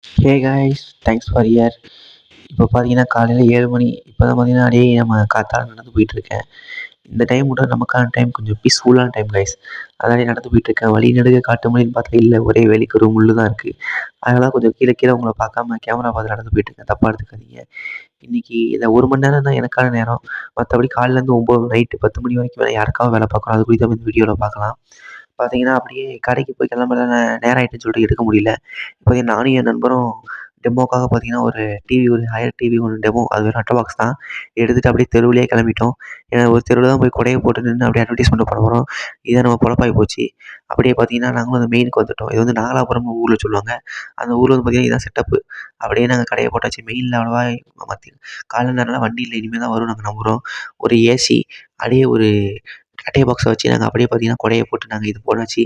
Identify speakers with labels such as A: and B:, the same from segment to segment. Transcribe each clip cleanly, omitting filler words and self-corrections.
A: Hey guys, thanks for year. இப்போ பார்த்தீங்கன்னா காலையில் 7 மணி. இப்போ தான் பார்த்தீங்கன்னா அப்படியே நம்ம காத்தால நடந்து போயிட்டுருக்கேன். இந்த டைம் கூட நமக்கான டைம் கொஞ்சம் பீஸ்ஃபுல்லான டைம் காய்ஸ். அதனாலே நடந்து போயிட்டுருக்கேன். வழி நெடுக காட்டு மலைன்னு பார்த்தா இல்லை, ஒரே வேலிக்கரு முள்ளு தான் இருக்குது. அதனால கொஞ்சம் கீழே கீழே உங்களை பார்க்காம கேமரா பார்த்து நடந்து போயிட்டுருக்கேன். தப்பாக எடுத்துக்காதீங்க. இன்னைக்கு இந்த 1 மணி நேரம் தான் எனக்கான நேரம். மற்றபடி காலையிலேருந்து 9 நைட்டு 10 மணி வரைக்கும் வேறு யாருக்காவது வேலை பார்க்குறோம். அது குறித்து இந்த வீடியோவில் பார்க்கலாம். பார்த்தீங்கன்னா அப்படியே கடைக்கு போய் கிளம்புற நேரம் ஆயிட்டுன்னு சொல்லிட்டு எடுக்க முடியல. இப்போதைக்கு நானும் என் நண்பரும் டெமோக்காக பார்த்தீங்கன்னா ஒரு டிவி, ஒரு ஹையர் டிவி ஒன்று டெமோ, அது வெறும் அட்ட பாக்ஸ் தான். எடுத்துட்டு அப்படியே தெருவுலயே கிளம்பிட்டோம். ஏன்னா ஒரு தெருவுல தான் போய் கொடைய போட்டு நின்னு அப்படியே அட்வர்டைஸ்மென்ட் பண்ண போறோம். இதான் நம்ம பொழப்பாகி போச்சு. அப்படியே பார்த்தீங்கன்னா நாங்களும் அந்த மெயினுக்கு வந்துட்டோம். இது வந்து நாகலாபுரம்னு ஊர்ல சொல்லுவாங்க. அந்த ஊர்ல வந்து பார்த்தீங்கன்னா இதான் செட்டப்பு. அப்படியே நாங்க கடைய போட்டாச்சு. மெயின்ல அவ்வளவா காலைல நேரம்லாம் வண்டி இல்ல. இனிமே தான் வரும்னு நாங்க நம்புறோம். ஒரு ஏசி, அப்படியே ஒரு அட்டைய பாக்ஸ வச்சு நாங்க அப்படியே பார்த்தீங்கன்னா கொடைய போட்டு நாங்க இது போட்டாச்சு.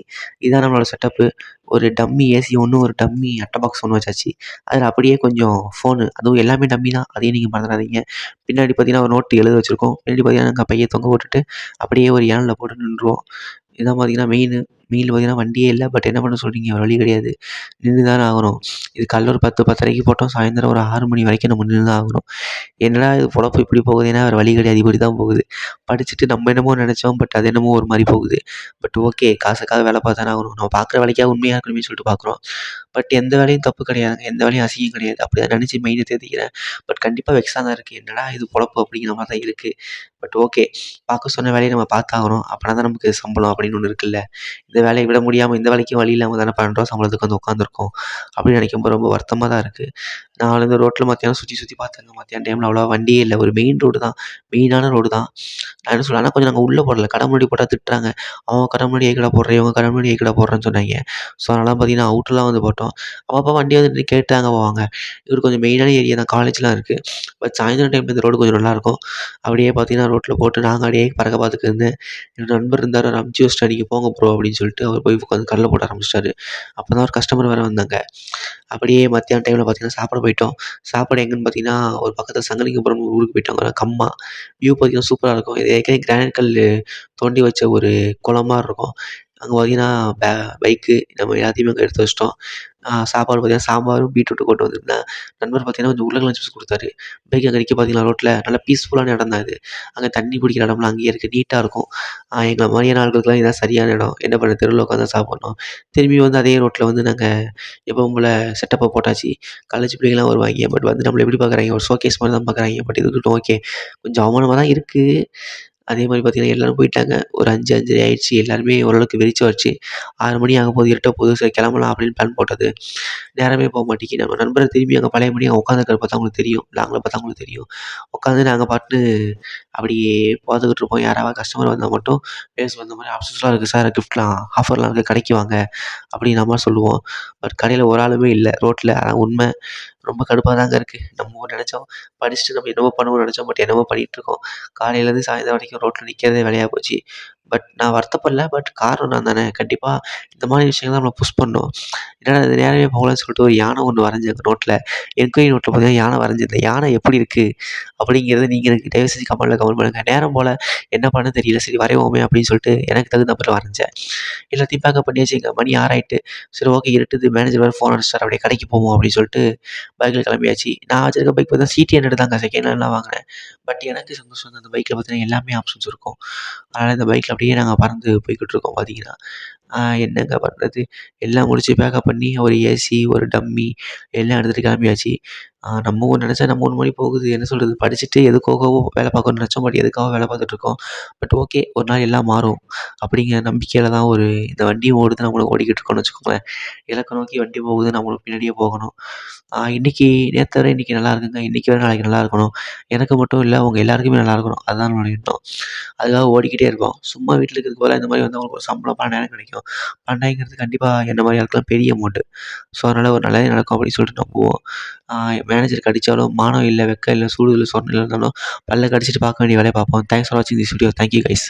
A: இதான் நம்மளோட செட்டப்பு. ஒரு டம்மி ஏசி ஒண்ணு, ஒரு டம்மி அட்ட பாக்ஸ் ஒண்ணு வச்சாச்சு. அதில அப்படியே கொஞ்சம் ஃபோனு, அதுவும் எல்லாமே டம்மி தான். அதையும் நீங்க மறந்துறாதீங்க. பின்னாடி பார்த்தீங்கன்னா, ஒரு நோட்டு எழுத வச்சிருக்கோம். பின்னாடி பார்த்தீங்கன்னா, நாங்க பைய தொங்க விட்டுட்டு, அப்படியே ஒரு ஏனல்ல போட்டு நின்றுவோம். இதான் பார்த்தீங்கன்னா மெயினு. மெயின்ல பார்த்தீங்கன்னா வண்டியே இல்ல. பட் என்ன பண்ண சொல்றீங்க? வேற வழி கிடையாது. நின்னு தானே ஆகணும். இது காலைல ஒரு 10, 10:30க்கு போட்டோம். சாயந்தரம் ஒரு 6 மணி வரைக்கும் நம்ம நின்னு தான் ஆகணும். என்னடா இது பொழப்பு இப்படி போகுதேன்னா, வேற வழி கிடையாது. இப்படி தான் போகுது. படிச்சுட்டு நம்ம என்னமோ நெனச்சோம். பட் அது என்னமோ ஒரு மாரி போகுது. பட் ஓகே, காசுக்காக வேல பார்த்தா தானே ஆகணும். நம்ம பார்க்குற வேலைக்காக உண்மையா இருக்கணுமேன்னு சொல்லிட்டு பார்க்குறோம். பட் எந்த வேலையும் தப்பு கிடையாதுங்க. எந்த வேலையும் அசிங்கம் கிடையாது. அப்படிதான் நெனச்சு மெயின தேத்திக்கிறேன். பட் கண்டிப்பா வெக்ஸா தான் இருக்கு. என்னடா இது பொழப்பு அப்படிங்கிற மாரி தான் இருக்கு. பட் ஓகே, பார்க்க சொன்ன வேலைய நம்ம பார்த்தாகணும். அப்பனா தான் நமக்கு சம்பளம் அப்படின்னு ஒண்ணு இருக்குல்ல. இந்த வேலைய விட முடியாம இந்த வேலைக்கும் வழி இல்லாம தானே ரூ. 12 சம்பளத்துக்கு வந்து உட்காந்துருக்கோம். அப்படின்னு நெனைக்கும்போது ரொம்ப வருத்தமா தான் இருக்கு. நான் வந்து ரோட்ல மத்தியானம் சுத்தி சுத்தி பார்த்தேங்க. மத்தியான டைம்ல அவ்வளவா வண்டியே இல்ல. ஒரு மெயின் ரோடு தான். மெயினான ரோடு தான். நான் என்ன சொல்றேன், ஆனா கொஞ்சம் நாங்க உள்ள போடல. கடை முன்னாடி போட்டா திட்டுறாங்க. அவங்க கடை முன்னாடி எதுக்குடா போடுற? இவங்க கடை முன்னாடி எதுக்குடா போடுறன்னு சொன்னாய்ங்க. ஸோ அதனால பார்த்தீங்கன்னா, அவுட்டர்லாம் வந்து போட்டோம். அப்பப்போ வண்டி வந்து நின்னு கேட்டாங்க போவாங்க. இது கொஞ்சம் மெயினான ஏரியா தான். காலேஜ்லாம் இருக்கு. பட் சாயந்தரம் டைம்ல இந்த ரோடு கொஞ்சம் நல்லாயிருக்கும். அப்படியே பார்த்தீங்கன்னா, ரோட்ல போட்டு நாங்க அப்படியே பறக்க பார்த்துட்டு இருந்தேன். என்னோட நண்பர் இருந்தாரு. அவர அனுப்பிச்சு வச்சுட்டேன். நீங்க போங்க ப்ரோ அப்படின்னு சொல்லிட்டு அவர் போய் உட்காந்து கடல போட ஆரம்பிச்சுட்டாரு. அப்பதான் ஒரு கஸ்டமர் வேற வந்தாங்க. அப்படியே மத்தியான டைம்ல பார்த்தீங்கன்னா, சாப்பிட போயிட்டோம். சாப்பாடு எங்கன்னு பார்த்தீங்கன்னா, ஒரு பக்கத்துல சங்கலிங்கபுரம்னு ஒரு ஊருக்கு போயிட்டோம். அங்க கம்மா. வியூ பார்த்தீங்கன்னா சூப்பரா இருக்கும். இது ஏற்கனவே கிரானைட் கல்லு தோண்டி வச்ச ஒரு குளம் மாரி இருக்கும். அங்க பார்த்தீங்கன்னா, பைக்கு நம்ம எல்லாத்தையுமே அங்க எடுத்து வச்சுட்டோம். சாப்பாடு பார்த்தீங்கன்னா, சாம்பாரும், பீட்ரூட்டும் கொண்டு வந்திருந்தேன். நண்பர் பார்த்தீங்கன்னா, கொஞ்சம் உருளைக்கிழங்கு சிப்ஸ் குடுத்தாரு. பைக் அங்க நிக்க பார்த்தீங்களா ரோட்ல, நல்லா பீஸ்ஃபுல்லான இடம் தான் இது. அங்க தண்ணி குடிக்கிற இடம்லாம் அங்கேயே இருக்கு. நீட்டா இருக்கும். எங்கள மாரியான ஆட்களுக்கெல்லாம் இதான் சரியான இடம். என்ன பண்ண தெருவுல உட்காந்து தான் சாப்பிடணும். திரும்பி வந்து அதே ரோட்ல வந்து நாங்க எப்பவும் போல செட்டப்ப போட்டாச்சு. காலேஜ் பிள்ளைங்கலாம் வருவாய்ங்க. பட் வந்து நம்மள எப்படி பார்க்குறாய்ங்க, ஒரு ஷோகேஸ் மாரி தான் பார்க்குறாய்ங்க. பட் இது இருக்கட்டும் ஓகே. கொஞ்சம் அவமானமா தான் இருக்கு. அதே மாரி பார்த்தீங்கன்னா, எல்லாரும் போயிட்டாங்க. ஒரு 5, 5:30 ஆயிடுச்சு. எல்லாருமே ஓரளவுக்கு வெறிச்சோச்சு. 6 மணி ஆகப்போது, இருட்ட போகுது. சரி கிளம்பலாம் அப்படின்னு பிளான் போட்டது. நேரமே போ மாட்டேங்குது. நம்ம நண்பர திரும்பி அங்க பழையபடி அங்க உட்காந்துருக்கிறத பார்த்தா உங்களுக்கு தெரியும். லாங்ல பார்த்தா உங்களுக்கு தெரியும். உட்காந்து நாங்க பாட்டுன்னு அப்படியே பார்த்துக்கிட்டு இருப்போம். யாராவது கஸ்டமர் வந்தா மட்டும் பேசுவோம். இந்த மாரி ஆஃபர்ஸ்லாம் இருக்கு சார். கிஃப்ட்லாம் ஆஃபர்லாம் இருக்கு. கடைக்கு வாங்க அப்படிங்கிற மாரி சொல்லுவோம். பட் கடையில ஒரு ஆளுமே இல்ல. ரோட்ல. அதான் உண்ம. ரொம்ப கடுப்பா தாங்க இருக்கு. நம்ம ஒண்ணு நெனச்சோம். படிச்சுட்டு நம்ம என்னமோ பண்ணுவோம்னு நெனச்சோம். பட் என்னமோ பண்ணிட்டுருக்கோம். காலையிலேருந்து சாயந்தரம் வரைக்கும் ரோட்ல நிக்கிறதே வேலையா போச்சு. பட் நான் வருத்தப்படல. பட் காரணம் நான் தானே. கண்டிப்பா இந்த மாரி விஷயங்கள் தான் நம்மள புஷ் பண்ணும். என்னடா இது நேரமே போகலன்னு சொல்லிட்டு ஒரு யானை ஒண்ணு வரைஞ்சேன் அங்க நோட்ல. என்கொயரி நோட்ல பார்த்தீங்கன்னா யானை வரைஞ்சிருந்தேன். யானை எப்படி இருக்கு? அப்படிங்கிறத நீங்க எனக்கு தயவு செஞ்சு கமெண்ட்ல பண்ணுங்க. நேரம் போல என்ன பண்ண தெரியல. சரி வரைவோமே அப்படின்னு சொல்லிட்டு எனக்கு தகுந்த மாரி வரைஞ்சேன். எல்லாத்தையும் பேக்கப் பண்ணியாச்சுங்க. மணி 6 ஆயிட்டு. சரி ஓகே இருட்டுது. மேனேஜர் வேற ஃபோன் அடிச்சிட்டாரு. அப்படியே கடைக்கு போவோம் அப்படின்னு சொல்லிட்டு பைக்ல கிளம்பியாச்சு. நான் வச்சிருக்க பைக் பார்த்தீங்கன்னா சிடி 100 தாங்க. செகண்ட் ஹேண்ட்ல வாங்குனேன். பட் எனக்கு சந்தோஷம் தான். அந்த பைக்ல பார்த்தீங்கன்னா எல்லாமே ஆப்ஷன்ஸ் இருக்கும். அதனால இந்த பைக்ல அப்படியே நாங்க பறந்து போய்க்கிட்டு இருக்கோம் பார்த்தீங்கன்னா. என்னங்க பண்றது? எல்லாம் முடிச்சு பேக்கப் பண்ணி ஒரு ஏசி, ஒரு டம்மி எல்லாம் எடுத்துட்டு கிளம்பியாச்சு. நம்ம ஒண்ணு நெனச்சா நம்ம ஒண்ணு மாரி போகுது. என்ன சொல்றது? படிச்சுட்டு எதுக்காகவோ வேலை பார்க்கணும்னு நெனச்சோம். பட் எதுக்காகவோ வேலை பார்த்துட்டுருக்கோம். பட் ஓகே ஒரு நாள் எல்லாம் மாறும். அப்படிங்கிற நம்பிக்கையில தான் இந்த வண்டியும் ஓடுது. நம்மளும் ஓடிக்கிட்டு இருக்கோம்னு வச்சுக்கோங்களேன். இலக்க நோக்கி வண்டி போகுது. நம்மளும் பின்னாடியே போகணும். இன்னைக்கு நேத்த விட இன்னைக்கு நல்லா இருக்குங்க. இன்னைக்கு விட நாளைக்கு நல்லா இருக்கணும். எனக்கு மட்டும் இல்ல, உங்க எல்லாருக்குமே நல்லா இருக்கணும். அதுதான் நம்மளோட எண்ணம். அதுக்காக ஓடிக்கிட்டே இருக்கோம். சும்மா வீட்ல இருக்கிறதுக்கு பதிலா இந்த மாரி வந்தா உங்களுக்கு ஒரு சம்பளம் 12,000 கிடைக்கும். 12,000ங்கிறது கண்டிப்பா என்ன மாரி ஆளுக்கெல்லாம் பெரிய அமௌண்ட்டு. ஸோ அதனால ஒரு நல்லதே நடக்கும் அப்படின்னு சொல்லிட்டு நம்புவோம். மேனேஜருக்கு அடிச்சாலும் மானம் இல்ல, வெட்கம் இல்ல, சூடு இல்ல, சொரணை இல்ல இருந்தாலும் பல்ல கடிச்சிட்டு பார்க்க வேண்டிய வேலைய பார்ப்போம். தேங்க்ஸ் ஃபார் வாட்சிங் this video. Thank you guys.